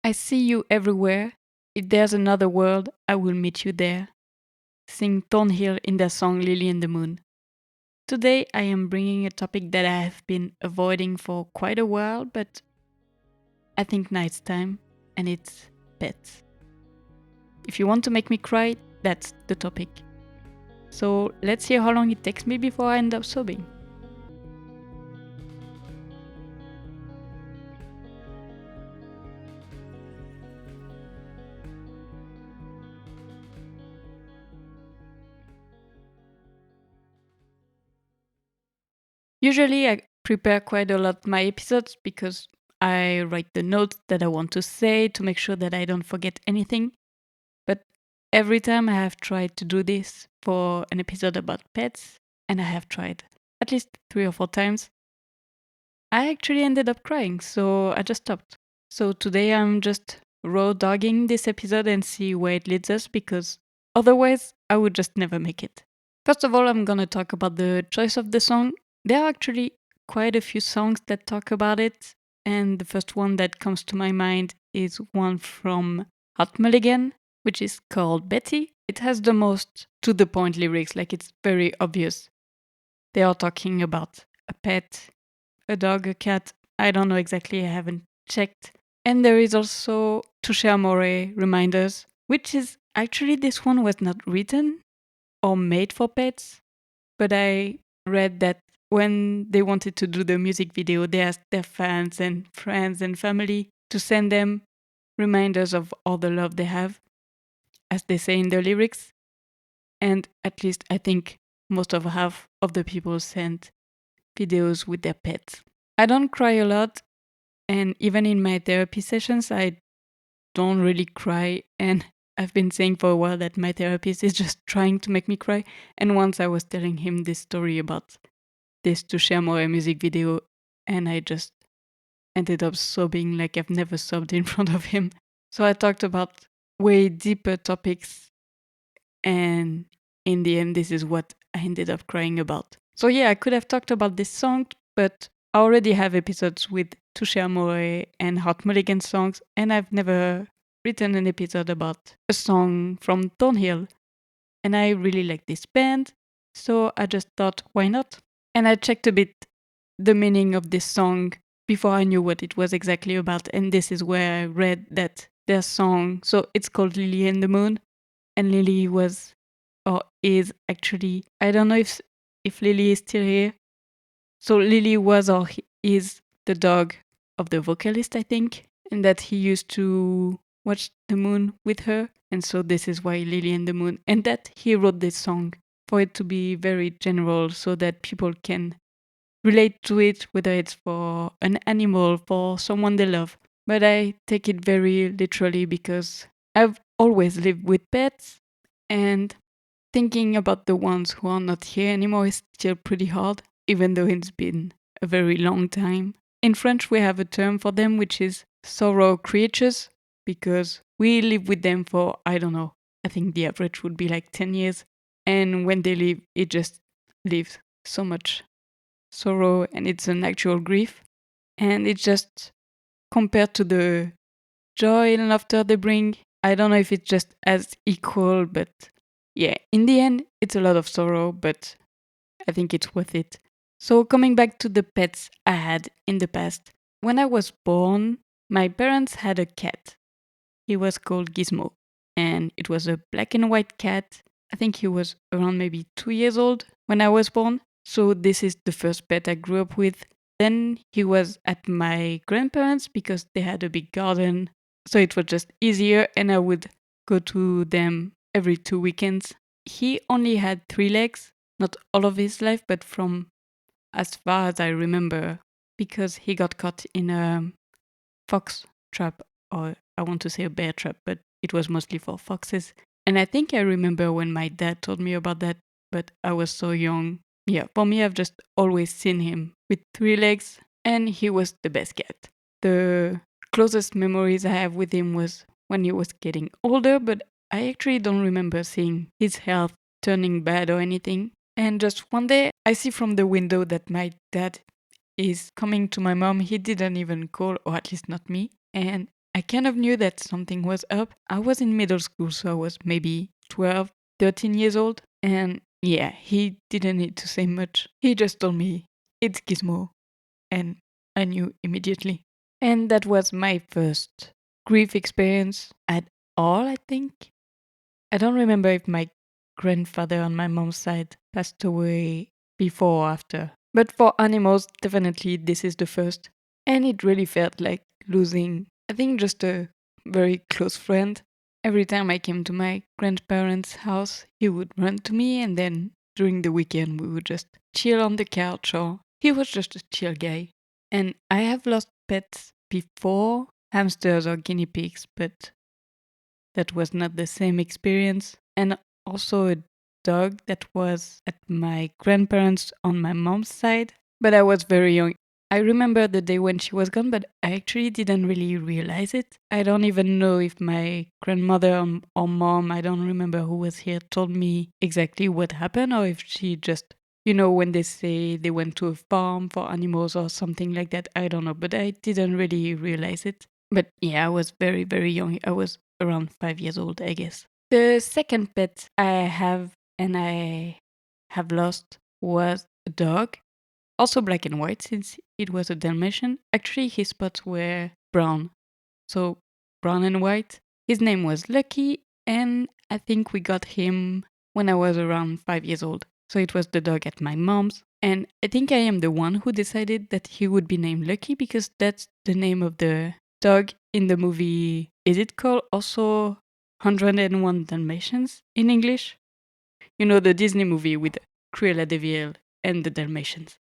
I see you everywhere. If there's another world, I will meet you there. Sing Thornhill in their song Lily and the Moon. Today I am bringing a topic that I have been avoiding for quite a while, but I think now it's time, and it's pets. If you want to make me cry, that's the topic. So let's hear how long it takes me before I end up sobbing. Usually I prepare quite a lot my episodes because I write the notes that I want to say to make sure that I don't forget anything. But every time I have tried to do this for an episode about pets, and I have tried at least 3 or 4 times, I actually ended up crying, so I just stopped. So today I'm just raw dogging this episode and see where it leads us because otherwise I would just never make it. First of all, I'm gonna talk about the choice of the song. There are actually quite a few songs that talk about it, and the first one that comes to my mind is one from Hot Mulligan, which is called Betty. It has the most to the point lyrics, like it's very obvious. They are talking about a pet, a dog, a cat. I don't know exactly, I haven't checked. And there is also Touche Amore Reminders, which is actually this one was not written or made for pets, but I read that when they wanted to do the music video, they asked their fans and friends and family to send them reminders of all the love they have, as they say in the lyrics. And at least I think most of half of the people sent videos with their pets. I don't cry a lot, and even in my therapy sessions, I don't really cry. And I've been saying for a while that my therapist is just trying to make me cry. And once I was telling him this story about this Touche Amore music video, and I just ended up sobbing like I've never sobbed in front of him. So I talked about way deeper topics, and in the end, this is what I ended up crying about. So yeah, I could have talked about this song, but I already have episodes with Touche Amore and Hot Mulligan songs, and I've never written an episode about a song from Thornhill. And I really like this band, so I just thought, why not? And I checked a bit the meaning of this song before I knew what it was exactly about, and this is where I read that their song, so it's called Lily and the Moon, and Lily was or is actually, I don't know if Lily is still here. So Lily was or is the dog of the vocalist, I think, and that he used to watch the moon with her, and so this is why Lily and the Moon, and that he wrote this song for it to be very general so that people can relate to it, whether it's for an animal, for someone they love. But I take it very literally because I've always lived with pets, and thinking about the ones who are not here anymore is still pretty hard, even though it's been a very long time. In French, we have a term for them, which is sorrow creatures, because we live with them for, I don't know, I think the average would be like 10 years. And when they leave, it just leaves so much sorrow, and it's an actual grief. And it's just compared to the joy and laughter they bring, I don't know if it's just as equal, but yeah, in the end, it's a lot of sorrow, but I think it's worth it. So, coming back to the pets I had in the past, when I was born, my parents had a cat. He was called Gizmo, and it was a black and white cat. I think he was around maybe 2 years old when I was born. So, this is the first pet I grew up with. Then he was at my grandparents because they had a big garden. So, it was just easier, and I would go to them every 2 weekends. He only had 3 legs, not all of his life, but from as far as I remember, because he got caught in a fox trap, or I want to say a bear trap, but it was mostly for foxes. And I think I remember when my dad told me about that, but I was so young. Yeah, for me, I've just always seen him with 3 legs, and he was the best cat. The closest memories I have with him was when he was getting older, but I actually don't remember seeing his health turning bad or anything. And just one day, I see from the window that my dad is coming to my mom. He didn't even call, or at least not me. And I kind of knew that something was up. I was in middle school, so I was maybe 12, 13 years old. And yeah, he didn't need to say much. He just told me, it's Gizmo. And I knew immediately. And that was my first grief experience at all, I think. I don't remember if my grandfather on my mom's side passed away before or after. But for animals, definitely this is the first. And it really felt like losing, I think, just a very close friend. Every time I came to my grandparents' house, he would run to me, and then during the weekend, we would just chill on the couch, or he was just a chill guy. And I have lost pets before, hamsters or guinea pigs, but that was not the same experience. And also a dog that was at my grandparents on my mom's side, but I was very young. I remember the day when she was gone, but I actually didn't really realize it. I don't even know if my grandmother or mom, I don't remember who was here, told me exactly what happened, or if she just, when they say they went to a farm for animals or something like that, I don't know, but I didn't really realize it. But yeah, I was very, very young. I was around 5 years old, I guess. The second pet I have and I have lost was a dog, also black and white since it was a Dalmatian. Actually, his spots were brown, so brown and white. His name was Lucky, and I think we got him when I was around 5 years old. So it was the dog at my mom's. And I think I am the one who decided that he would be named Lucky because that's the name of the dog in the movie. Is it called also 101 Dalmatians in English? The Disney movie with Cruella de Vil and the Dalmatians.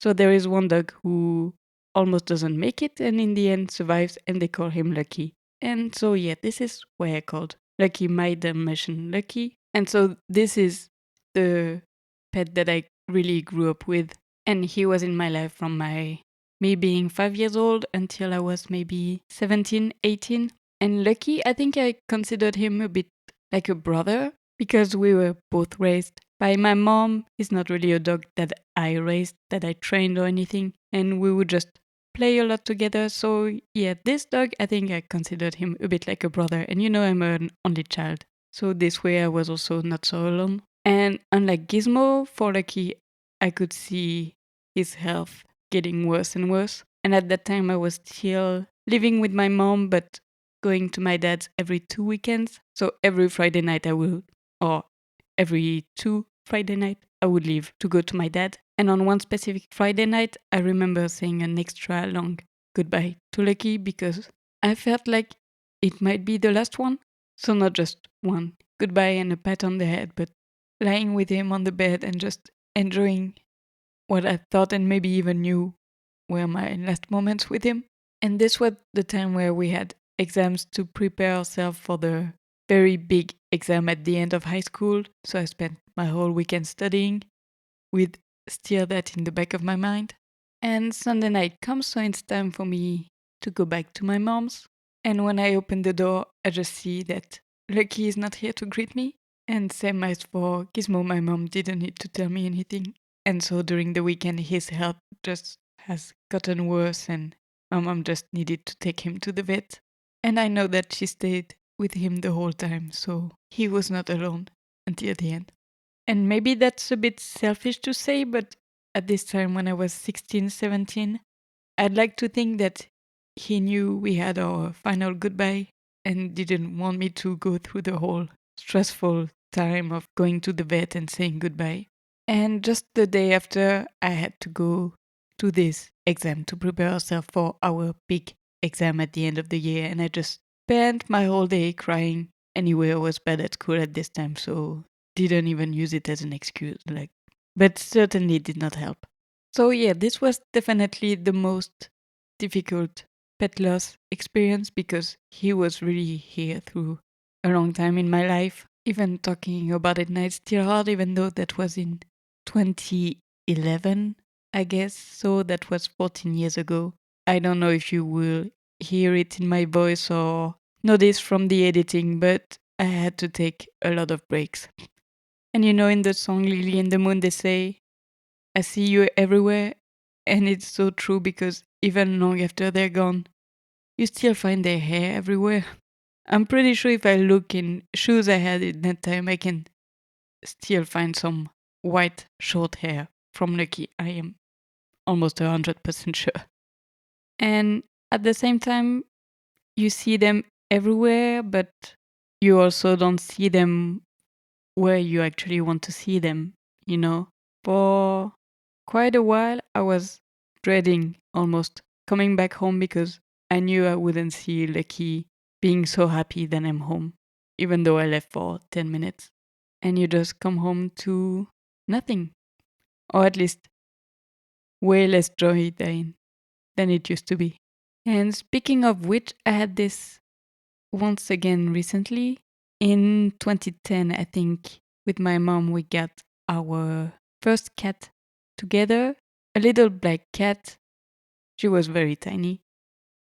So there is one dog who almost doesn't make it and in the end survives, and they call him Lucky. And so, yeah, this is why I called Lucky my Dalmatian Lucky. And so this is the pet that I really grew up with. And he was in my life from me being 5 years old until I was maybe 17, 18. And Lucky, I think I considered him a bit like a brother because we were both raised by my mom. He's not really a dog that I raised, that I trained or anything. And we would just play a lot together. So yeah, this dog, I think I considered him a bit like a brother. And I'm an only child. So this way I was also not so alone. And unlike Gizmo, for Lucky, I could see his health getting worse and worse. And at that time I was still living with my mom, but going to my dad's every 2 weekends. So every Friday night I will, or every 2 Friday night, I would leave to go to my dad. And on one specific Friday night, I remember saying an extra long goodbye to Lucky because I felt like it might be the last one. So not just one goodbye and a pat on the head, but lying with him on the bed and just enjoying what I thought and maybe even knew were my last moments with him. And this was the time where we had exams to prepare ourselves for the very big exam at the end of high school. So I spent my whole weekend studying with still that in the back of my mind. And Sunday night comes, so it's time for me to go back to my mom's. And when I open the door, I just see that Lucky is not here to greet me. And same as for Gizmo, my mom didn't need to tell me anything. And so during the weekend, his health just has gotten worse, and my mom just needed to take him to the vet. And I know that she stayed with him the whole time, so he was not alone until the end. And maybe that's a bit selfish to say, but at this time when I was 16, 17, I'd like to think that he knew we had our final goodbye and didn't want me to go through the whole stressful time of going to the vet and saying goodbye. And just the day after, I had to go to this exam to prepare ourselves for our big exam at the end of the year. And I just spent my whole day crying. Anyway, I was bad at school at this time, so didn't even use it as an excuse. But certainly did not help. So yeah, this was definitely the most difficult pet loss experience because he was really here through a long time in my life. Even talking about it now, it's still hard, even though that was in 2011, I guess. So that was 14 years ago. I don't know if you will hear it in my voice or notice from the editing, but I had to take a lot of breaks. And in the song Lily in the Moon, they say, I see you everywhere. And it's so true because even long after they're gone, you still find their hair everywhere. I'm pretty sure if I look in shoes I had in that time, I can still find some white short hair from Lucky. I am almost 100% sure. And at the same time, you see them everywhere, but you also don't see them where you actually want to see them, you know? For quite a while, I was dreading almost coming back home because I knew I wouldn't see Lucky being so happy that I'm home, even though I left for 10 minutes. And you just come home to nothing, or at least way less joy than it used to be. And speaking of which, I had this once again recently. In 2010, I think, with my mom, we got our first cat together, a little black cat. She was very tiny.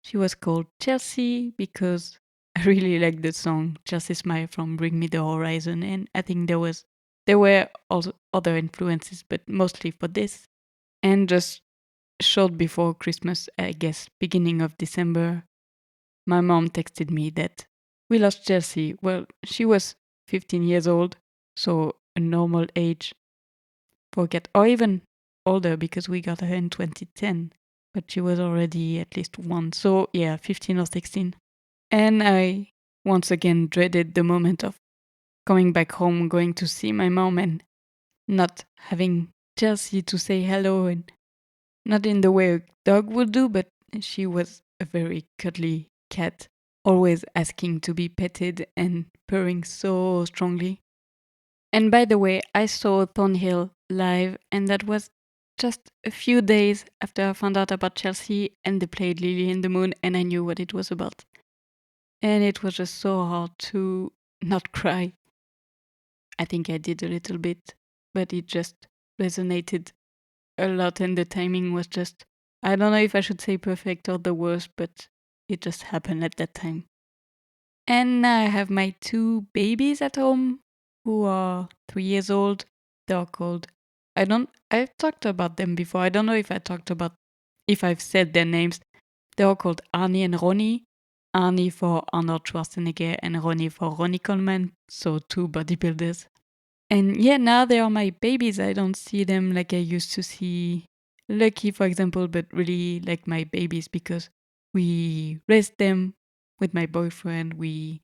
She was called Chelsea because I really liked the song Chelsea Smile from Bring Me the Horizon, and I think there were also other influences, but mostly for this. And just short before Christmas, I guess beginning of December, my mom texted me that we lost Chelsea. Well, she was 15 years old, so a normal age for a cat, or even older because we got her in 2010, but she was already at least one. So, yeah, 15 or 16. And I once again dreaded the moment of coming back home, going to see my mom, and not having Chelsea to say hello, and not in the way a dog would do, but she was a very cuddly cat, always asking to be petted and purring so strongly. And by the way, I saw Thornhill live, and that was just a few days after I found out about Chelsea, and they played Lily in the Moon, and I knew what it was about. And it was just so hard to not cry. I think I did a little bit, but it just resonated a lot, and the timing was just, I don't know if I should say perfect or the worst, but it just happened at that time. And now I have my two babies at home who are 3 years old. They're called, I've talked about them before. I don't know if I've said their names. They're called Arnie and Ronnie. Arnie for Arnold Schwarzenegger and Ronnie for Ronnie Coleman. So two bodybuilders. And yeah, now they are my babies. I don't see them like I used to see Lucky, for example, but really like my babies because we raise them with my boyfriend. We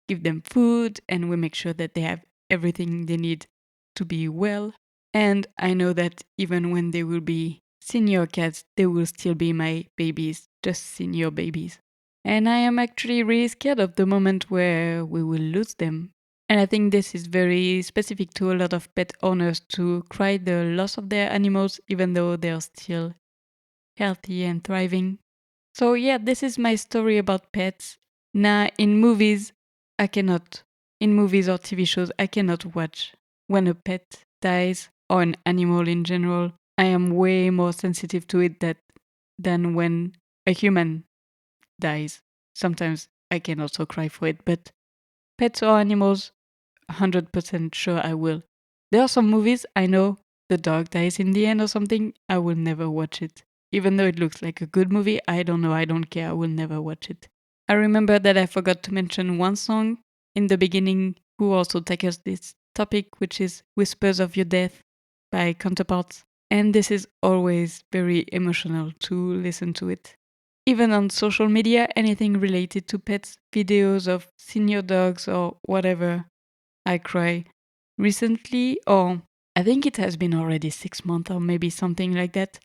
give them food and we make sure that they have everything they need to be well. And I know that even when they will be senior cats, they will still be my babies, just senior babies. And I am actually really scared of the moment where we will lose them. And I think this is very specific to a lot of pet owners to cry the loss of their animals, even though they're still healthy and thriving. So, yeah, this is my story about pets. Now, in movies, in movies or TV shows, I cannot watch when a pet dies or an animal in general. I am way more sensitive to it than when a human dies. Sometimes I can also cry for it, but pets or animals, 100% sure I will. There are some movies I know the dog dies in the end or something, I will never watch it. Even though it looks like a good movie, I don't know, I don't care, I will never watch it. I remember that I forgot to mention one song in the beginning who also tackles this topic, which is Whispers of Your Death by Counterparts. And this is always very emotional to listen to it. Even on social media, anything related to pets, videos of senior dogs or whatever, I cry. Recently, or I think it has been already 6 months or maybe something like that,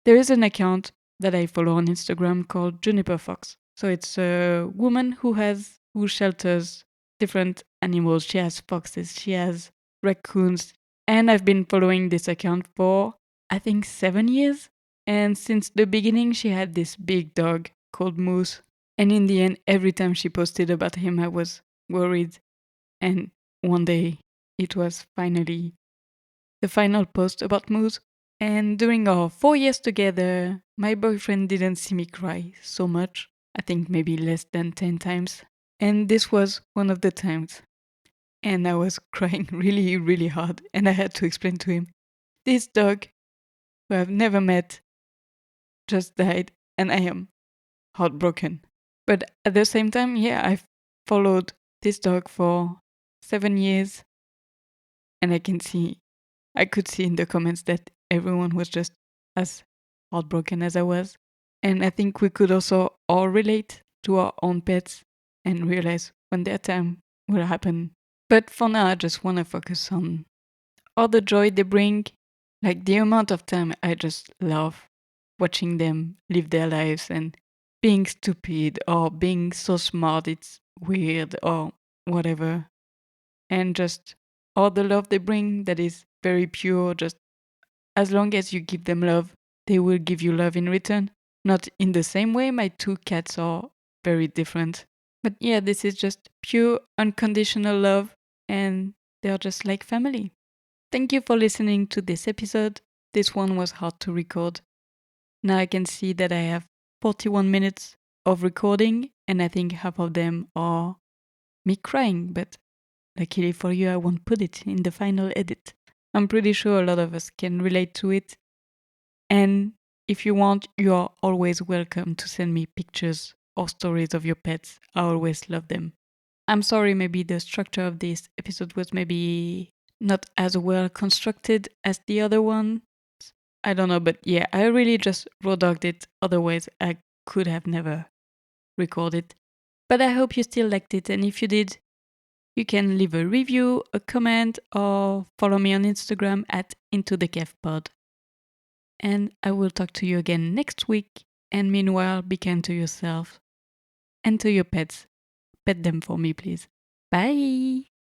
there is an account that I follow on Instagram called Juniper Fox. So it's a woman who shelters different animals. She has foxes, she has raccoons, and I've been following this account for I think 7 years. And since the beginning, she had this big dog called Moose. And in the end, every time she posted about him, I was worried. And one day, it was finally the final post about Moose. And during our 4 years together, my boyfriend didn't see me cry so much. I think maybe less than 10 times. And this was one of the times. And I was crying really, really hard. And I had to explain to him, this dog, who I've never met, just died. And I am heartbroken. But at the same time, yeah, I've followed this dog for 7 years, and I could see in the comments that everyone was just as heartbroken as I was. And I think we could also all relate to our own pets and realize when their time will happen. But for now, I just want to focus on all the joy they bring, like the amount of time I just love watching them live their lives and being stupid or being so smart it's weird or whatever. And just all the love they bring that is very pure, just as long as you give them love, they will give you love in return. Not in the same way, my two cats are very different. But yeah, this is just pure unconditional love, and they're just like family. Thank you for listening to this episode. This one was hard to record. Now I can see that I have 41 minutes of recording, and I think half of them are me crying, but luckily for you, I won't put it in the final edit. I'm pretty sure a lot of us can relate to it. And if you want, you are always welcome to send me pictures or stories of your pets. I always love them. I'm sorry, maybe the structure of this episode was maybe not as well constructed as the other one. I don't know, but yeah, I really just raw dogged it. Otherwise, I could have never recorded. But I hope you still liked it. And if you did, you can leave a review, a comment, or follow me on Instagram at Into the Cave Pod. And I will talk to you again next week. And meanwhile, be kind to yourself and to your pets. Pet them for me, please. Bye.